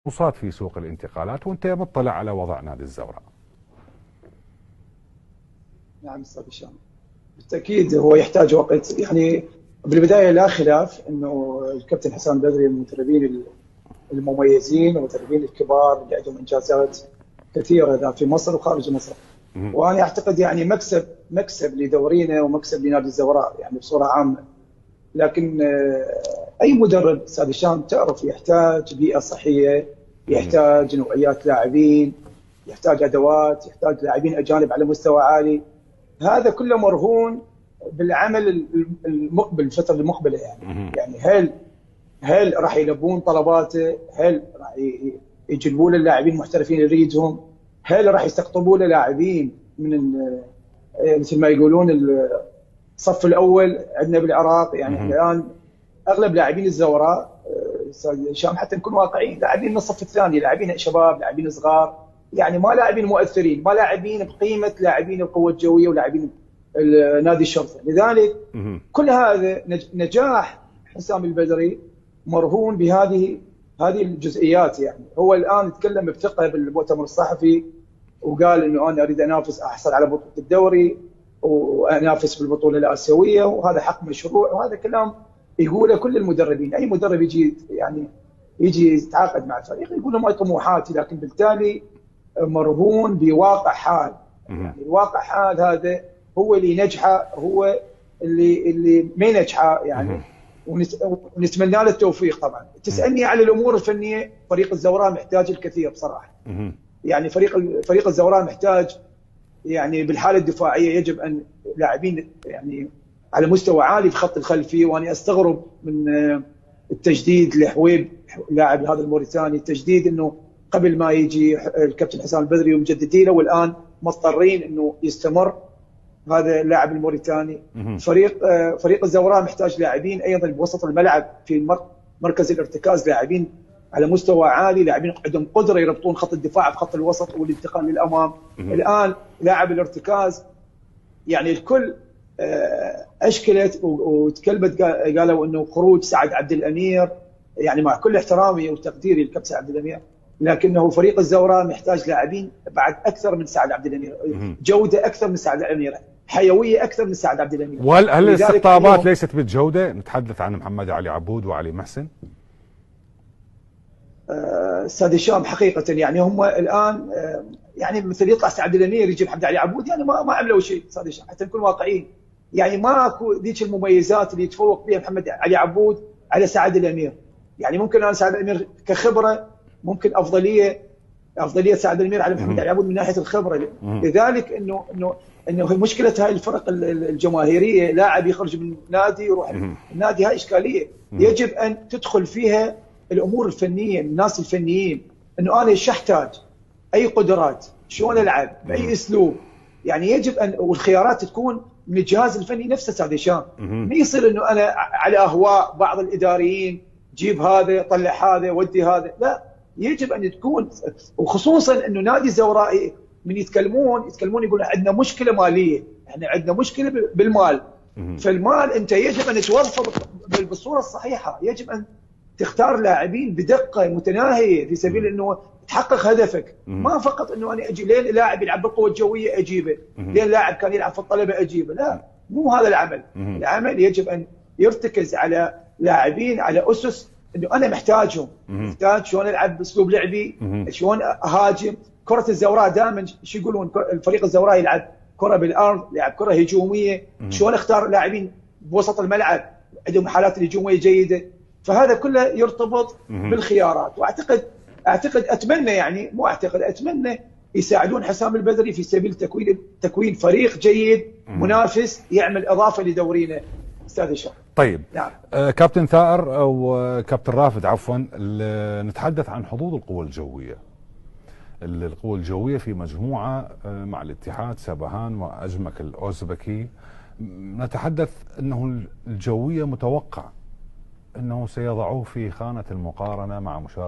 وصاد في سوق الانتقالات، وانت مطلع على وضع نادي الزوراء. نعم استاذ هشام، بالتاكيد هو يحتاج وقت. يعني بالبدايه لا خلاف انه الكابتن حسام البدري من المدربين المميزين والمدربين الكبار اللي عندهم انجازات كثيره ذا في مصر وخارج مصر. وانا اعتقد يعني مكسب لدورينا ومكسب لنادي الزوراء يعني بصوره عامه. لكن اي مدرب استاذ هشام تعرف يحتاج بيئه صحيه، يحتاج نوعيات لاعبين، يحتاج ادوات، يحتاج لاعبين اجانب على مستوى عالي. هذا كله مرهون بالعمل المقبل، الفتره المقبله يعني هل راح يلبون طلباته؟ هل راح يجلبون اللاعبين المحترفين اللي يريدهم؟ هل راح يستقطبون لاعبين من مثل ما يقولون الصف الاول عندنا بالعراق؟ يعني الان اغلب لاعبين الزوراء هشام حتى نكون واقعيين لاعبين من الصف الثاني، لاعبين شباب، لاعبين صغار، يعني ما لاعبين مؤثرين، ما لاعبين بقيمه لاعبين القوه الجويه ولاعبين نادي الشرطه. لذلك كل هذا نجاح حسام البدري مرهون بهذه الجزئيات. يعني هو الان تكلم بثقه بالمؤتمر الصحفي وقال انه انا اريد انافس، احصل على بطوله الدوري وانافس بالبطوله الاسيويه، وهذا حق مشروع، وهذا كلام يقوله كل المدربين. اي مدرب يجي يتعاقد مع الفريق يقول له ما طموحاتي، لكن بالتالي مرهون بواقع حال. يعني الواقع حال هذا هو اللي ينجحه، هو اللي ما ينجحه يعني. ونتمنى له التوفيق. طبعا تسالني على الامور الفنيه، فريق الزوراء محتاج الكثير بصراحه. يعني فريق الزوراء محتاج يعني بالحاله الدفاعيه يجب ان لاعبين يعني على مستوى عالي في خط الخلفي. وانا استغرب من التجديد لحويب لاعب هذا الموريتاني، التجديد انه قبل ما يجي الكابتن حسام البدري ومجددينه، والان مضطرين انه يستمر هذا اللاعب الموريتاني. فريق الزوراء محتاج لاعبين ايضا بوسط الملعب في مركز الارتكاز، لاعبين على مستوى عالي، لاعبين عندهم قدره يربطون خط الدفاع بخط الوسط والانتقال للامام. الان لاعب الارتكاز يعني الكل اشكلت وتكلمت، قالوا انه خروج سعد عبد الامير، يعني مع كل احترامي وتقديري للكابتن سعد عبد الامير، لكنه فريق الزوراء محتاج لاعبين بعد اكثر من سعد عبد الامير، جوده اكثر من سعد عبد الامير، حيويه اكثر من سعد عبد الامير. وهل الاستقطابات ليست بالجوده؟ نتحدث عن محمد علي عبود وعلي محسن. استاذ هشام حقيقه يعني هم الان يعني مثل يطلع سعد الامير يجي محمد علي عبود، يعني ما عملوا شيء استاذ هشام حتى نكون واقعيين. يعني ماكو ذيك المميزات اللي يتفوق بها محمد علي عبود على سعد الامير. يعني ممكن انا سعد الامير كخبره ممكن افضليه سعد الامير على محمد علي عبود من ناحيه الخبره. لذلك انه مشكله هاي الفرق الجماهيريه، لاعب يخرج من نادي يروح النادي، هاي اشكاليه يجب ان تدخل فيها الامور الفنيه، الناس الفنيين، انه انا ايش احتاج، اي قدرات، شلون العب، باي اسلوب. يعني يجب ان والخيارات تكون من الجهاز الفني نفسه استاذ هشام. ما يصير انه انا على اهواء بعض الاداريين جيب هذا طلع هذا ودي هذا، لا، يجب ان تكون. وخصوصا انه نادي الزوراء من يتكلمون يقولون عندنا مشكله ماليه، احنا عندنا مشكله بالمال. فالمال انت يجب ان توظفه بالصوره الصحيحه، يجب ان تختار لاعبين بدقه متناهيه في سبيل انه تحقق هدفك. ما فقط انه انا اجي لين لاعب يلعب بالقوه الجويه اجيبه، لين لاعب كان يلعب في الطلبه اجيبه، لا، مو هذا العمل. العمل يجب ان يرتكز على لاعبين على اسس انه انا محتاجهم، محتاج شلون العب باسلوب لعبي، شلون اهاجم. كره الزوراء دائما شو يقولون، الفريق الزوراء يلعب كره بالارض، يلعب كره هجوميه، شلون اختار لاعبين بوسط الملعب عندهم حالات الهجوميه جيده. فهذا كله يرتبط بالخيارات. واعتقد اتمنى، يعني مو اعتقد، اتمنى يساعدون حسام البدري في سبيل تكوين فريق جيد منافس يعمل اضافه لدورينا استاذ هشام. طيب نعم. كابتن ثائر او كابتن رافد عفوا، نتحدث عن حظوظ القوى الجويه. القوى الجويه في مجموعه مع الاتحاد، سبهان واجمك الاوزبكي. نتحدث انه الجويه متوقع انه سيضعوه في خانه المقارنه مع مشاركه